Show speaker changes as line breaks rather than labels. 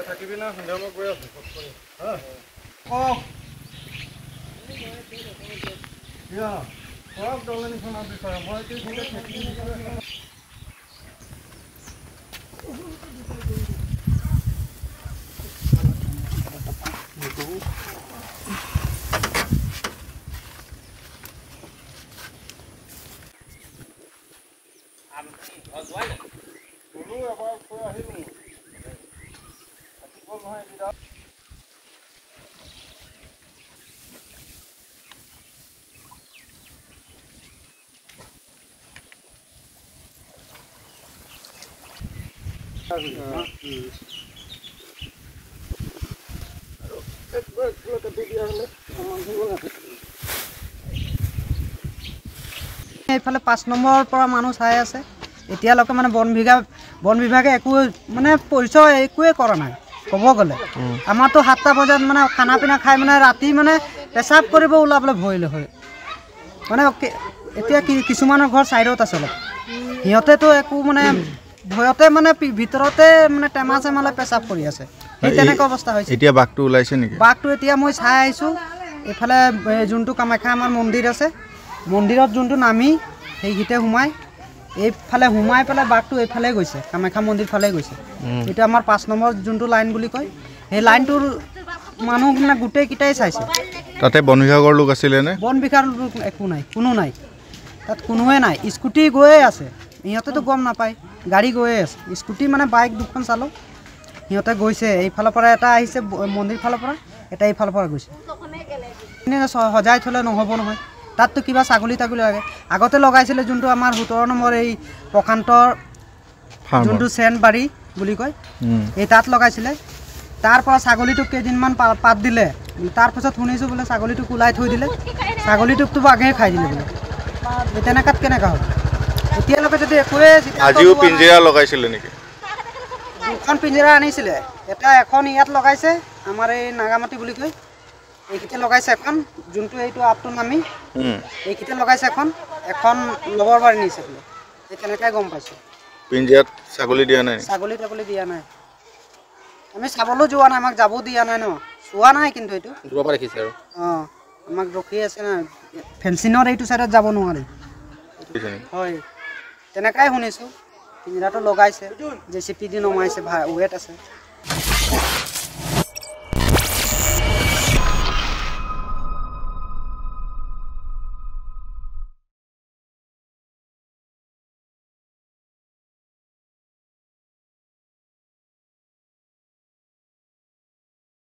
থাকিবি না সন্ধিয়া মই গৈ আছো দলনিখনৰ বিষয়ে মই
এইফালে 5 নম্বৰৰ পৰা মানুহ চাই আছে এতিয়ালৈকে মানে বন বিভাগে একো মানে পৰিচয় একোৱে কৰা নাই ক'ব গ'লে আমাৰতো 7টা বজাত মানে খানা পিনা খাই মানে ৰাতি মানে পেচাব কৰিব ওলাবলৈ ভয় হয় মানে এতিয়া কিছুমানৰ ঘৰ চাইডত আছে অলপ সিহঁতেতো একো মানে ভয়তে মানে ভিতৰতে মানে টেমা চেমালে পেচাব কৰি আছে এই তেনেকুৱা অৱস্থা হৈছে
এতিয়া বাঘটো ওলাইছে নেকি
বাঘটো এতিয়া মই চাই আহিছোঁ এইফালে যোনটো কামাখ্যা আমাৰ মন্দিৰ আছে মন্দিৰত যোনটো নামি সেইগিতে সোমাই এইফালে সোমাই পেলাই বাঘটো এইফালে গৈছে কামাখ্যা মন্দিৰ ফালে গৈছে এটা আমাৰ 5 নম্বৰ যোনটো লাইন বুলি কয় সেই লাইনটোৰ মানুহ মানে গোটেইকেইটাই চাইছে
তাতে বন বিভাগৰ লোক আছিলে নে
বন বিভাগৰ লোক একো নাই কোনো নাই তাত কোনোৱে নাই স্কুটি গৈয়ে আছে ইহঁতেতো গম নাপায় গাড়ী গৈয়ে আছে স্কুটি মানে বাইক দুখন চালো সিহঁতে গৈছে এইফালৰ পৰা এটা আহিছে মন্দিৰ ফালৰ পৰা এটা এইফালৰ পৰা গৈছে সজাই থ'লে নহ'ব নহয় তাততো কিবা ছাগলী তাগলী লাগে আগতে লগাইছিলে যোনটো আমাৰ 17 নম্বৰ এই প্ৰকান্তৰ যোনটো চেনবাৰী বুলি কয় এই তাত লগাইছিলে তাৰ পৰা ছাগলীটোক কেইদিনমান পাত দিলে তাৰপিছত শুনিছোঁ বোলে ছাগলীটোক ওলাই থৈ দিলে ছাগলীটোকতো বাঘে খাই দিলে বোলে তেনেকাত কেনেকুৱা হ'ল এতিয়ালৈকে যদি একোৱে
আজিও পিঞ্জৰা লগাইছিলে নেকি
দুখন পিঞ্জৰা আনিছিলে এটা এখন ইয়াত লগাইছে আমাৰ এই নাগামাটি বুলি কয় এইকেইটা লগাইছে এখন যোনটো এইটো আপটো নামি এইকেইটা লগাইছে এখন লবৰবাৰী নিছে বোলে এই তেনেকৈ গম পাইছোঁ
পিঞ্জৰাত ছাগলী দিয়া নাই
ছাগলী তাগলী দিয়া নাই আমি চাবলৈ যোৱা নাই আমাক যাব দিয়া নাই ন চোৱা নাই কিন্তু এইটো
দূৰৰ পৰা দেখিছে আৰু
আমাক ৰখি আছে না ফেঞ্চিঙৰ এইটো চাইডত যাব নোৱাৰি হয় তেনেকাই শুনিছোঁ পিঞ্জৰাটো লগাইছে JCPD নমাইছে ৱেট আছে